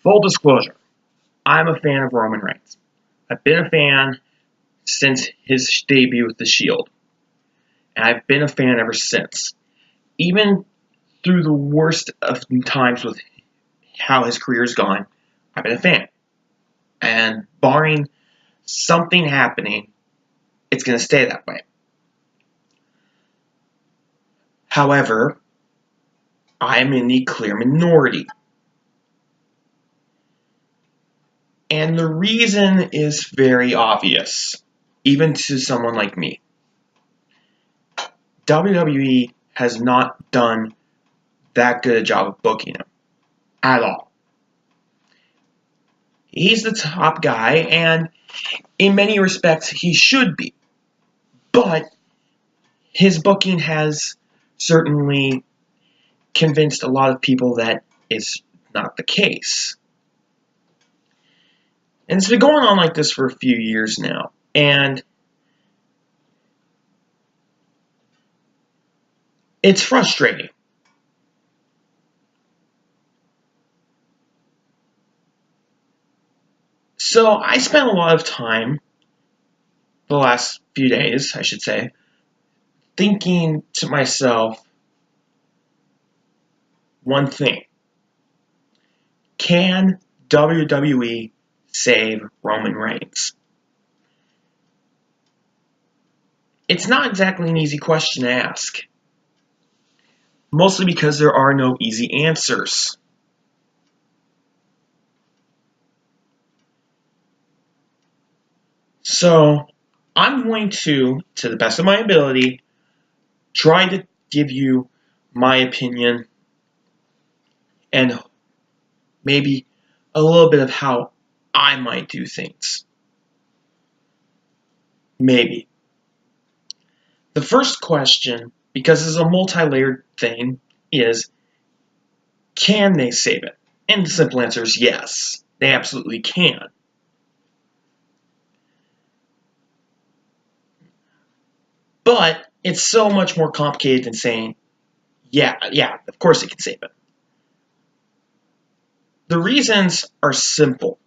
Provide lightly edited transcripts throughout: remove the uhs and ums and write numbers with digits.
Full disclosure, I'm a fan of Roman Reigns. I've been a fan since his debut with The Shield, and I've been a fan ever since. Even through the worst of times with how his career's gone, I've been a fan. And barring something happening, it's going to stay that way. However, I'm in the clear minority. And the reason is very obvious, even to someone like me. WWE has not done that good a job of booking him at all. He's the top guy, and in many respects, he should be. But his booking has certainly convinced a lot of people that it's not the case. And it's been going on like this for a few years now. And it's frustrating. So I spent a lot of time, the last few days, I should say, thinking to myself one thing. Can WWE save Roman Reigns? It's not exactly an easy question to ask. Mostly because there are no easy answers. So, I'm going to the best of my ability, try to give you my opinion and maybe a little bit of how I might do things. Maybe. The first question, because it's a multi-layered thing, is can they save it? And the simple answer is yes, they absolutely can. But it's so much more complicated than saying, yeah, of course it can save it. The reasons are simple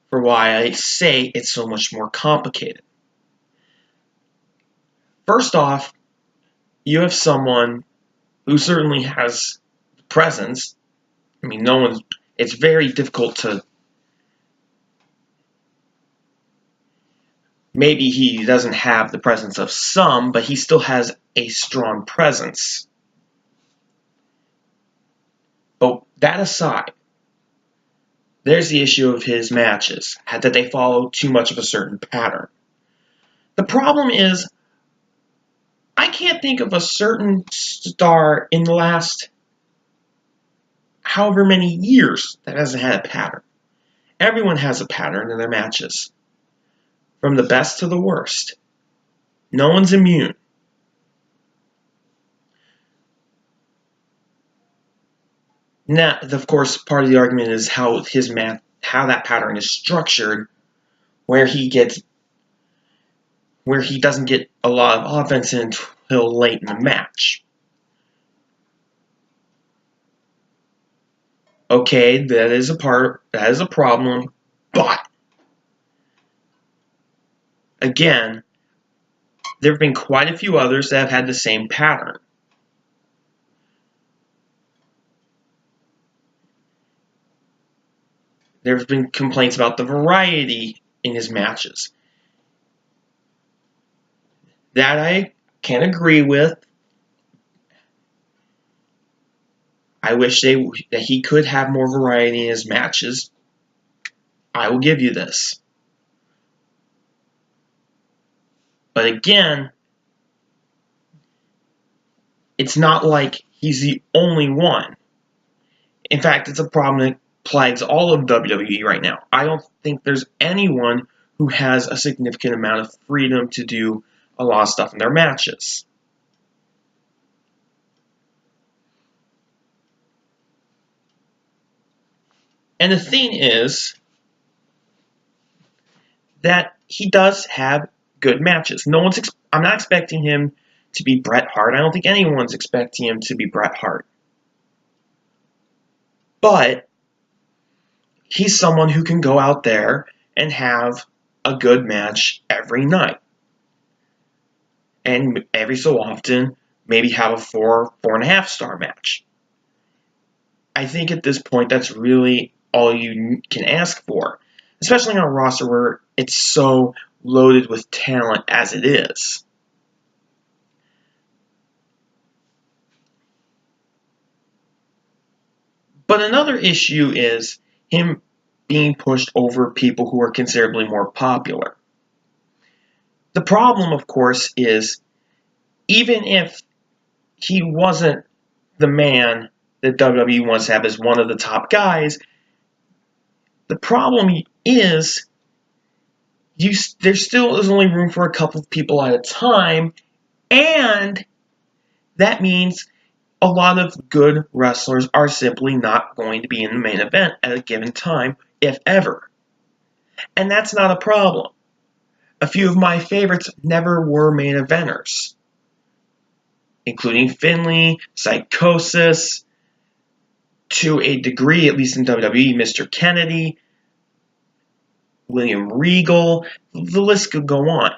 for why I say it's so much more complicated. First off, you have someone who certainly has presence. I mean, it's very difficult to, maybe he doesn't have the presence of some, but he still has a strong presence. But that aside, there's the issue of his matches, that they follow too much of a certain pattern. The problem is, I can't think of a certain star in the last however many years that hasn't had a pattern. Everyone has a pattern in their matches, from the best to the worst. No one's immune. Now, of course, part of the argument is how that pattern is structured, where he doesn't get a lot of offense until late in the match. Okay, that is a problem, but again, there have been quite a few others that have had the same pattern. There have been complaints about the variety in his matches. That I can agree with. I wish that he could have more variety in his matches. I will give you this. But again, it's not like he's the only one. In fact, it's a problem that plagues all of WWE right now. I don't think there's anyone who has a significant amount of freedom to do a lot of stuff in their matches. And the thing is that he does have good matches. I'm not expecting him to be Bret Hart. I don't think anyone's expecting him to be Bret Hart. but he's someone who can go out there and have a good match every night. And every so often, maybe have a 4.5 star match. I think at this point, that's really all you can ask for, especially on a roster where it's so loaded with talent as it is. But another issue is him being pushed over people who are considerably more popular. The problem, of course, is even if he wasn't the man that WWE wants to have as one of the top guys, the problem is there still is only room for a couple of people at a time, and that means a lot of good wrestlers are simply not going to be in the main event at a given time, if ever. And that's not a problem. A few of my favorites never were main eventers, including Finlay, Psychosis, to a degree, at least in WWE, Mr. Kennedy, William Regal, the list could go on.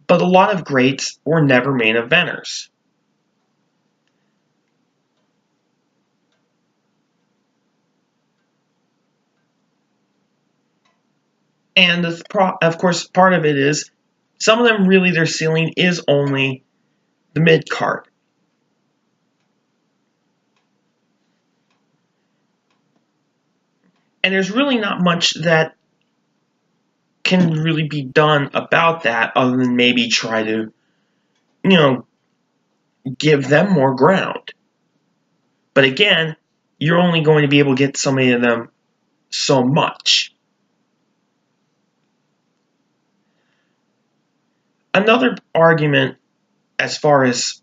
But a lot of greats were never main eventers. And of course, part of it is some of them really their ceiling is only the mid card. And there's really not much that can really be done about that other than maybe try to, give them more ground. But again, you're only going to be able to get so many of them so much. Another argument as far as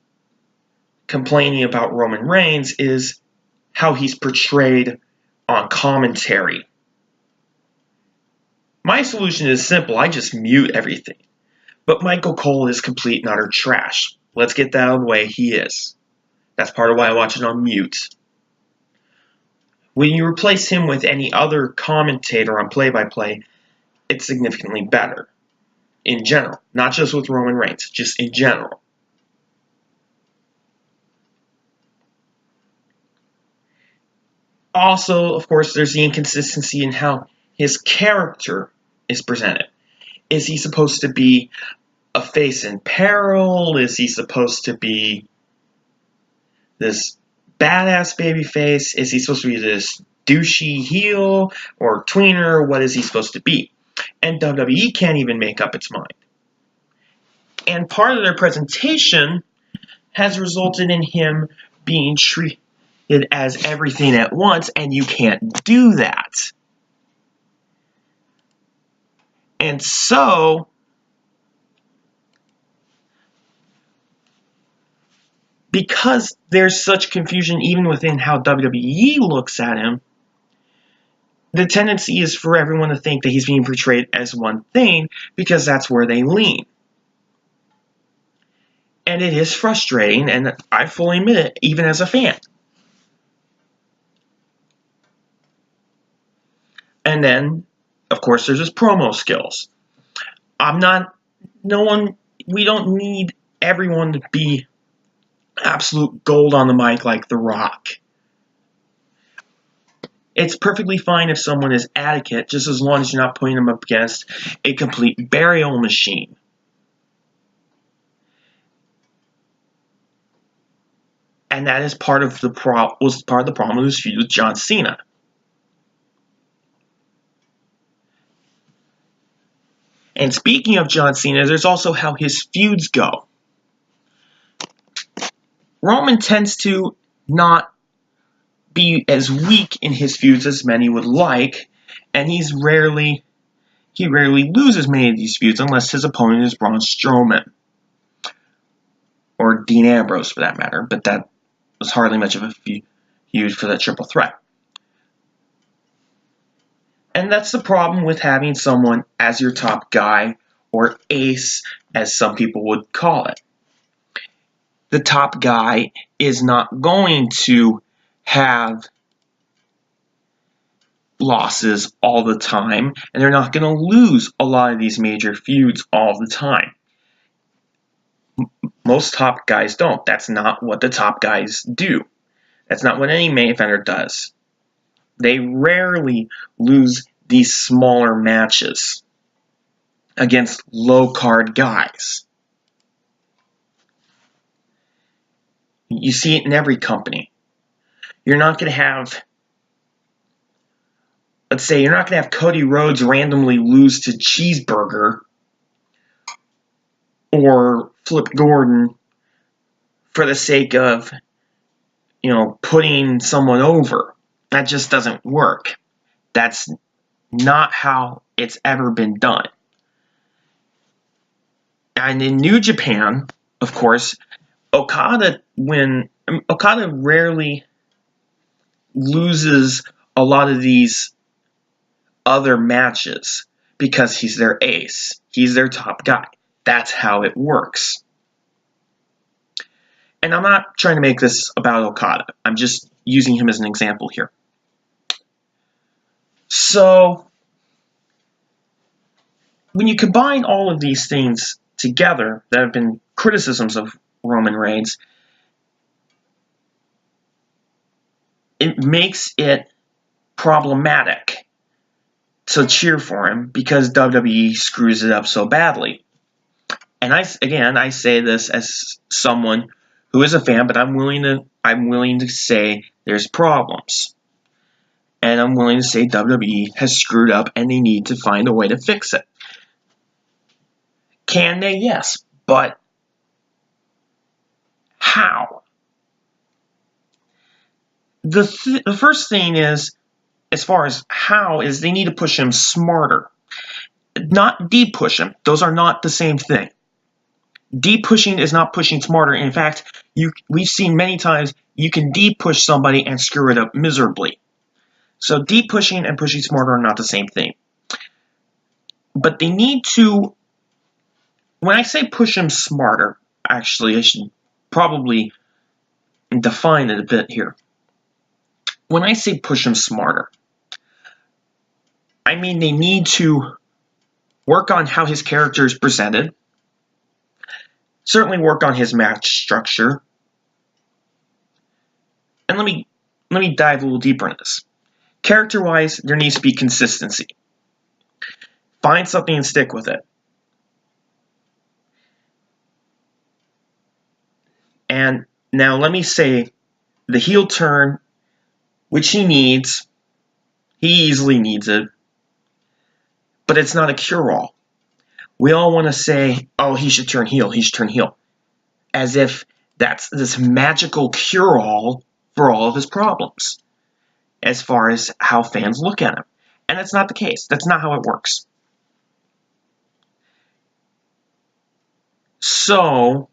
complaining about Roman Reigns is how he's portrayed on commentary. My solution is simple. I just mute everything. But Michael Cole is complete and utter trash. Let's get that out of the way. He is. That's part of why I watch it on mute. When you replace him with any other commentator on play-by-play, it's significantly better. In general. Not just with Roman Reigns. Just in general. Also, of course, there's the inconsistency in how his character is presented. Is he supposed to be a face in peril? Is he supposed to be this badass babyface? Is he supposed to be this douchey heel or tweener? What is he supposed to be? And WWE can't even make up its mind. And part of their presentation has resulted in him being treated as everything at once, and you can't do that. And so, because there's such confusion even within how WWE looks at him, the tendency is for everyone to think that he's being portrayed as one thing because that's where they lean. And it is frustrating, and I fully admit it, even as a fan. And then, of course, there's his promo skills. We don't need everyone to be absolute gold on the mic like The Rock. It's perfectly fine if someone is adequate, just as long as you're not putting them up against a complete burial machine. And that is part of the problem of this feud with John Cena. And speaking of John Cena, there's also how his feuds go. Roman tends to not be as weak in his feuds as many would like, and he rarely loses many of these feuds unless his opponent is Braun Strowman. Or Dean Ambrose, for that matter, but that was hardly much of a feud for that triple threat. And that's the problem with having someone as your top guy, or ace, as some people would call it. The top guy is not going to have losses all the time, and they're not going to lose a lot of these major feuds all the time. Most top guys don't. That's not what the top guys do. That's not what any main eventer does. They rarely lose these smaller matches against low-card guys. You see it in every company. You're not going to have, let's say, you're not going to have Cody Rhodes randomly lose to Cheeseburger or Flip Gordon for the sake of, putting someone over. That just doesn't work. That's not how it's ever been done. And in New Japan, of course, Okada rarely loses a lot of these other matches because he's their ace. He's their top guy. That's how it works. And I'm not trying to make this about Okada. I'm just using him as an example here. So, when you combine all of these things together that have been criticisms of Roman Reigns, it makes it problematic to cheer for him because WWE screws it up so badly. And I say this as someone who is a fan, but I'm willing to say there's problems. And I'm willing to say WWE has screwed up and they need to find a way to fix it. Can they? Yes. But how? The first thing is, as far as how, is they need to push him smarter. Not de-push him. Those are not the same thing. De-pushing is not pushing smarter. In fact, we've seen many times you can de-push somebody and screw it up miserably. So de-pushing and pushing smarter are not the same thing. But they need to, when I say push him smarter, actually I should probably define it a bit here. When I say push him smarter, I mean they need to work on how his character is presented, certainly work on his match structure, and let me dive a little deeper into this. Character-wise, there needs to be consistency. Find something and stick with it. And now let me say the heel turn, which he needs, he easily needs it, but it's not a cure-all. We all want to say, oh, he should turn heel, as if that's this magical cure-all for all of his problems, as far as how fans look at him. And that's not the case. That's not how it works. So,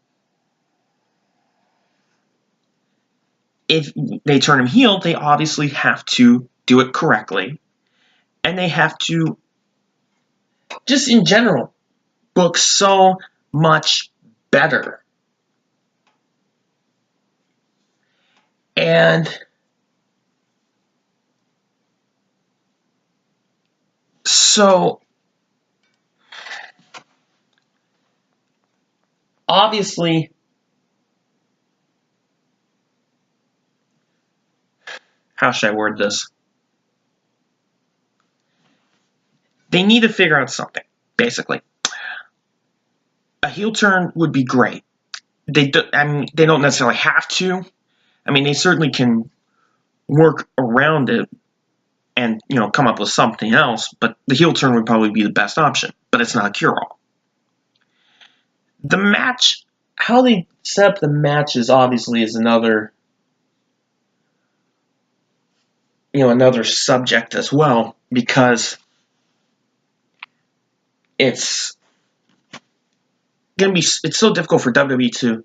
if they turn him heel, they obviously have to do it correctly. And they have to, just in general, book so much better. And so, obviously, how should I word this? They need to figure out something, basically. A heel turn would be great. They don't necessarily have to. I mean, they certainly can work around it and, come up with something else, but the heel turn would probably be the best option, but it's not a cure-all. The match, how they set up the matches obviously is another subject as well, because it's so difficult for WWE to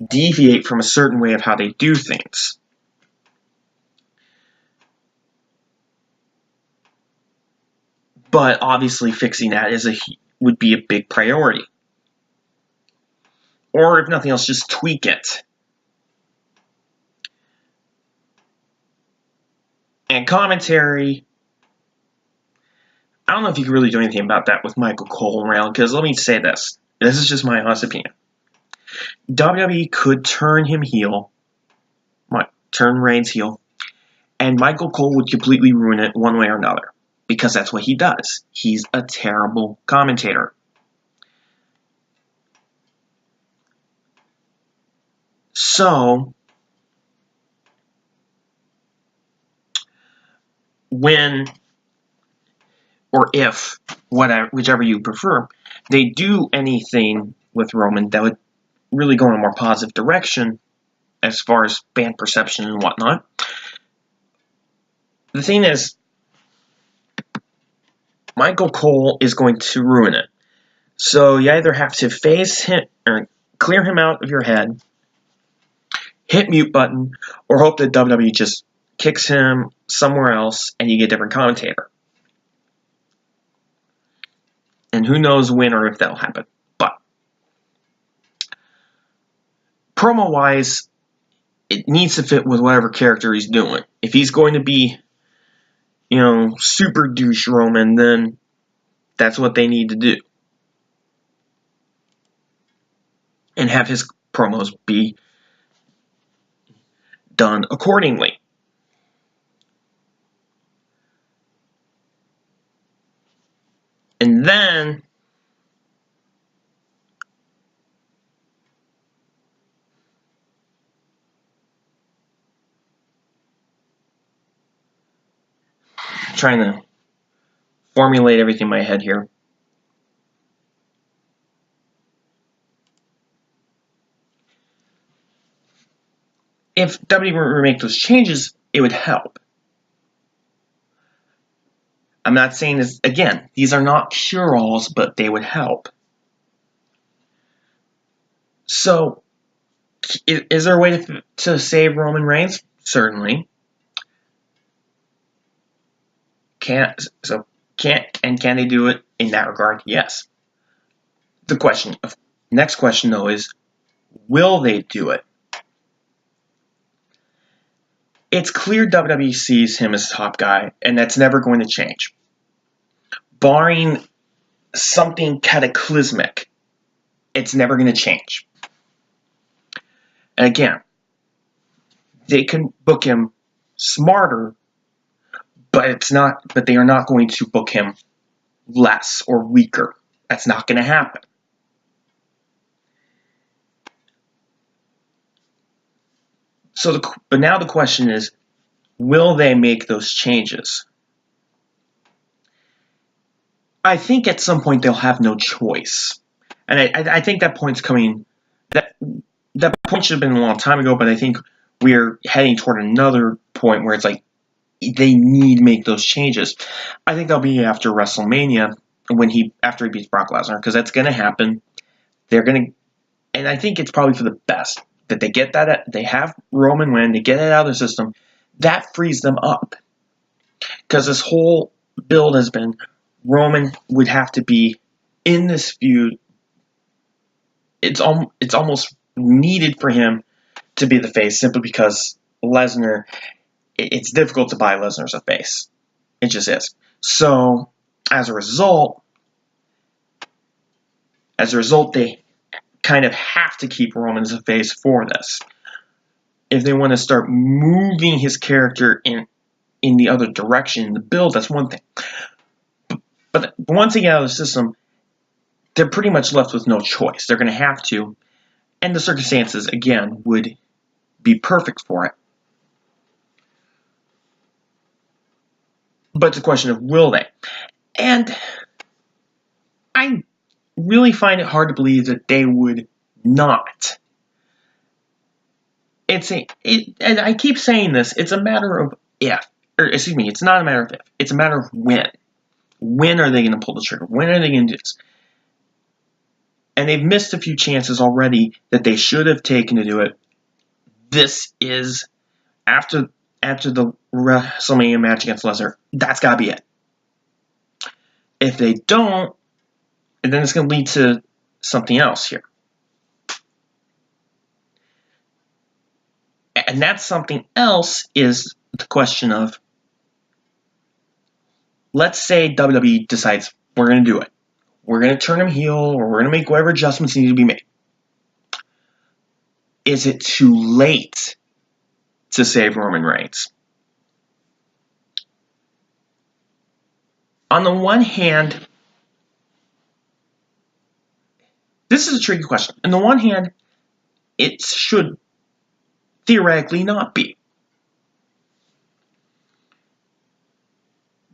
deviate from a certain way of how they do things. But obviously fixing that would be a big priority. Or if nothing else, just tweak it. And commentary I don't know if you can really do anything about that with Michael Cole around, because let me say this. This is just my honest opinion. WWE could turn him heel, turn Reigns heel, and Michael Cole would completely ruin it one way or another, because that's what he does. He's a terrible commentator. So, when or if, whichever you prefer, they do anything with Roman that would really go in a more positive direction as far as fan perception and whatnot. The thing is, Michael Cole is going to ruin it. So you either have to face him or clear him out of your head, hit mute button, or hope that WWE just kicks him somewhere else and you get a different commentator. And who knows when or if that'll happen. But promo-wise, it needs to fit with whatever character he's doing. If he's going to be, super douche Roman, then that's what they need to do. And have his promos be done accordingly. And then trying to formulate everything in my head here. If WWE were to make those changes, it would help. I'm not saying this, again, these are not cure-alls, but they would help. So, is there a way to save Roman Reigns? Certainly. Can they do it in that regard? Yes. Next question though is, will they do it? It's clear WWE sees him as top guy, and that's never going to change. Barring something cataclysmic, it's never going to change. And again, they can book him smarter, but they are not going to book him less or weaker. That's not going to happen. But now the question is, will they make those changes? I think at some point they'll have no choice. And I think that point's coming. That point should have been a long time ago, but I think we're heading toward another point where it's like they need to make those changes. I think that'll be after WrestleMania after he beats Brock Lesnar, because that's going to happen. And I think it's probably for the best that they get that. They have Roman win, they get it out of the system. That frees them up, because this whole build has been Roman would have to be in this feud. It's almost needed for him to be the face, simply because Lesnar. It's difficult to buy Lesnar as a face. It just is. So as a result, they kind of have to keep Roman as a face for this. If they want to start moving his character in the other direction, the build, that's one thing. But once they get out of the system, they're pretty much left with no choice. They're going to have to. And the circumstances, again, would be perfect for it. But it's a question of will they? And I really find it hard to believe that they would not. And I keep saying this, it's a matter of if. It's not a matter of if. It's a matter of when. When are they going to pull the trigger? When are they going to do this? And they've missed a few chances already that they should have taken to do it. This is, after the WrestleMania match against Lesnar, that's got to be it. If they don't, then it's going to lead to something else here. And that something else is the question of, let's say WWE decides we're going to do it. We're going to turn him heel, or we're going to make whatever adjustments need to be made. Is it too late to save Roman Reigns? On the one hand, this is a tricky question. On the one hand, it should theoretically not be.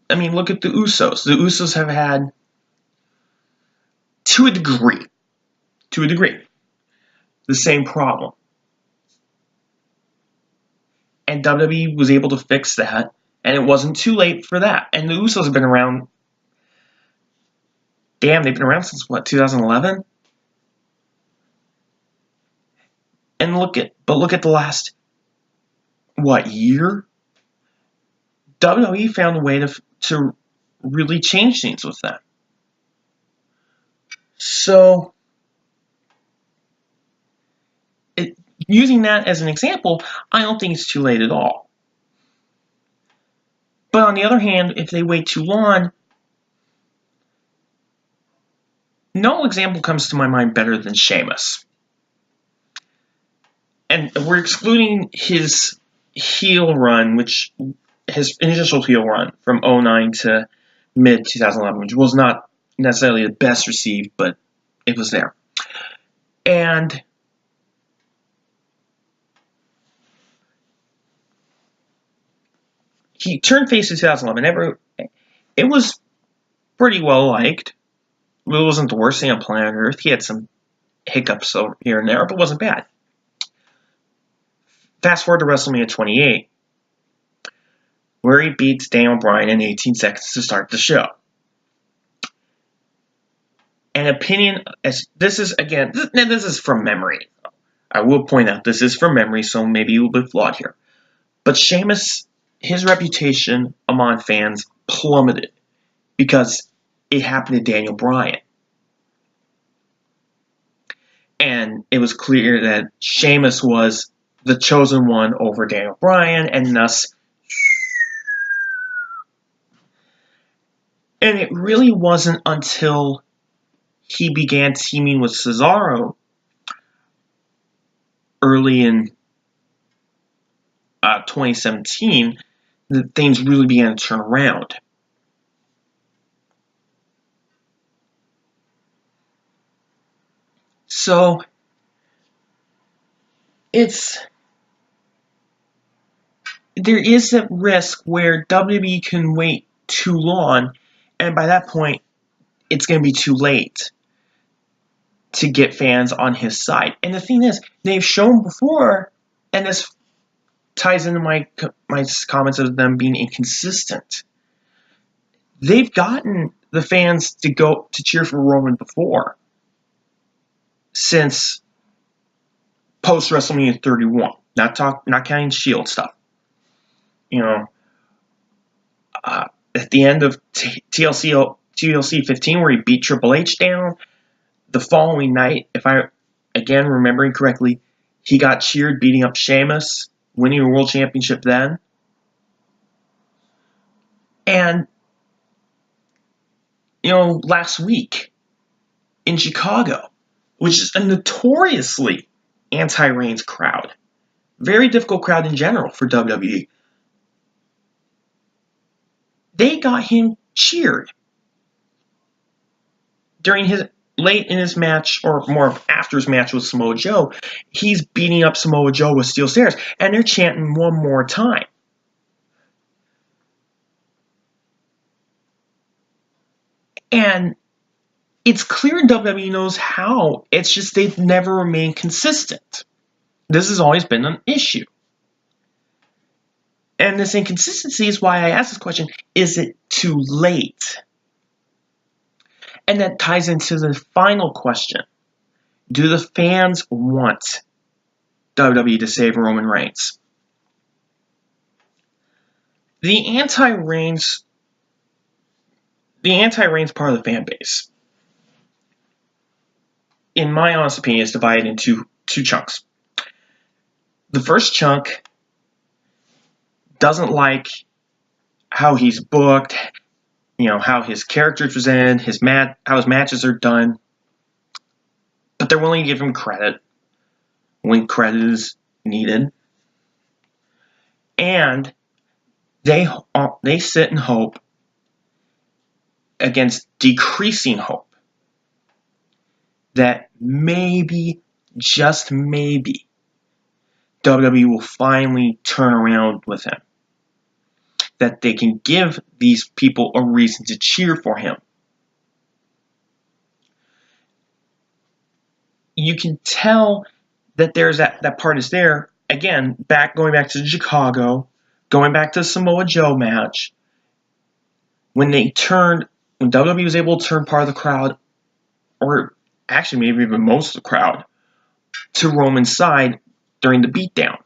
I mean, look at the Usos. The Usos have had, to a degree, the same problem. And WWE was able to fix that, and it wasn't too late for that. And the Usos have been around, they've been around since, 2011? And look at the last, year? WWE found a way to really change things with that. So, using that as an example, I don't think it's too late at all. But on the other hand, if they wait too long, no example comes to my mind better than Sheamus. And we're excluding his heel run, his initial heel run from 2009 to mid-2011, which was not necessarily the best received, but it was there. And he turned face in 2011. It was pretty well liked. It wasn't the worst thing on planet Earth. He had some hiccups here and there, but it wasn't bad. Fast forward to WrestleMania 28, where he beats Daniel Bryan in 18 seconds to start the show. An opinion, this is from memory. I will point out this is from memory, so maybe a little bit flawed here. But Sheamus, his reputation among fans plummeted because it happened to Daniel Bryan. And it was clear that Sheamus was the chosen one over Daniel Bryan, and thus... And it really wasn't until he began teaming with Cesaro early in 2017 that things really began to turn around. So, there is a risk where WWE can wait too long, and by that point, it's going to be too late to get fans on his side. And the thing is, they've shown before, and this ties into my comments of them being inconsistent. They've gotten the fans to go to cheer for Roman before, since post WrestleMania 31. Not counting Shield stuff. At the end of TLC 15, where he beat Triple H down, the following night, if I again remembering correctly, he got cheered beating up Sheamus, winning a world championship then. And last week in Chicago, which is a notoriously anti-Reigns crowd, very difficult crowd in general for WWE, they got him cheered during his late in his match, or more after his match with Samoa Joe. He's beating up Samoa Joe with steel stairs, and they're chanting "one more time." And it's clear WWE knows how. It's just they've never remained consistent. This has always been an issue. And this inconsistency is why I asked this question, is it too late? And that ties into the final question. Do the fans want WWE to save Roman Reigns? The anti-Reigns part of the fan base, in my honest opinion, is divided into two chunks. The first chunk doesn't like how he's booked, how his characters present, how his matches are done, but they're willing to give him credit when credit is needed, and they sit and hope against decreasing hope that maybe, just maybe, WWE will finally turn around with him. That they can give these people a reason to cheer for him. You can tell that there's that part is there. Again, going back to Chicago, going back to the Samoa Joe match, when WWE was able to turn part of the crowd, or actually maybe even most of the crowd, to Roman's side during the beatdown.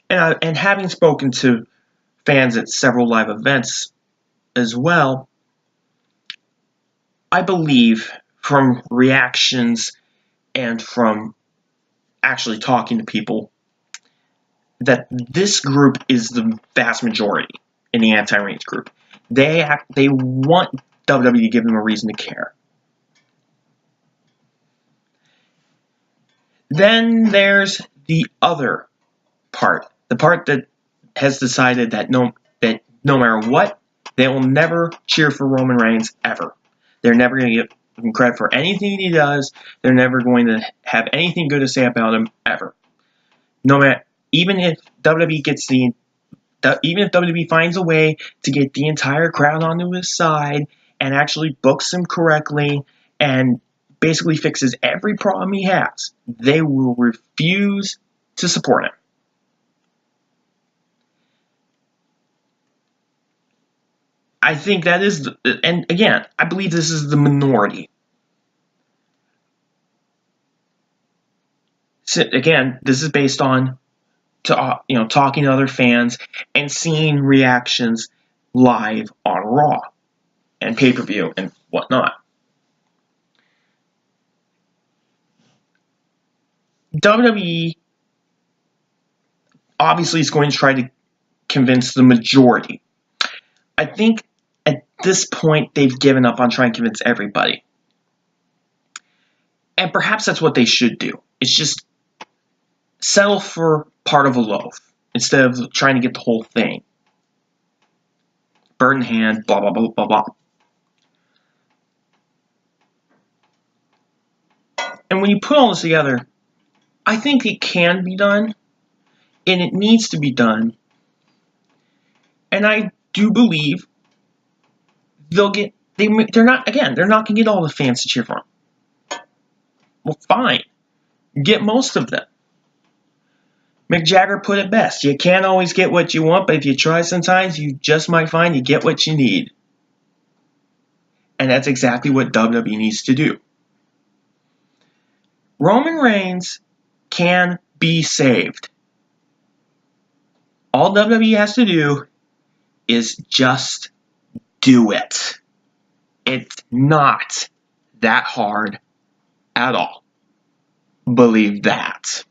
And having spoken to fans at several live events as well, I believe from reactions and from actually talking to people that this group is the vast majority in the anti-Reigns group. They want WWE to give them a reason to care. Then there's the other part, the part that has decided that no matter what, they will never cheer for Roman Reigns ever. They're never going to give him credit for anything he does. They're never going to have anything good to say about him ever. No matter, even if WWE finds a way to get the entire crowd onto his side and actually books him correctly and basically fixes every problem he has, they will refuse to support him. I think that is, and again, I believe this is the minority. So again, this is based on talking to other fans and seeing reactions live on Raw and pay-per-view and whatnot. WWE obviously is going to try to convince the majority. I think at this point they've given up on trying to convince everybody. And perhaps that's what they should do. It's just settle for part of a loaf instead of trying to get the whole thing. Bird in hand, blah, blah, blah, blah, blah. And when you put all this together, I think it can be done, and it needs to be done. And I do believe they're not going to get all the fans to cheer for them. Well, fine. Get most of them. Mick Jagger put it best. You can't always get what you want, but if you try sometimes, you just might find you get what you need. And that's exactly what WWE needs to do. Roman Reigns can be saved. All WWE has to do is just do it. It's not that hard at all. Believe that.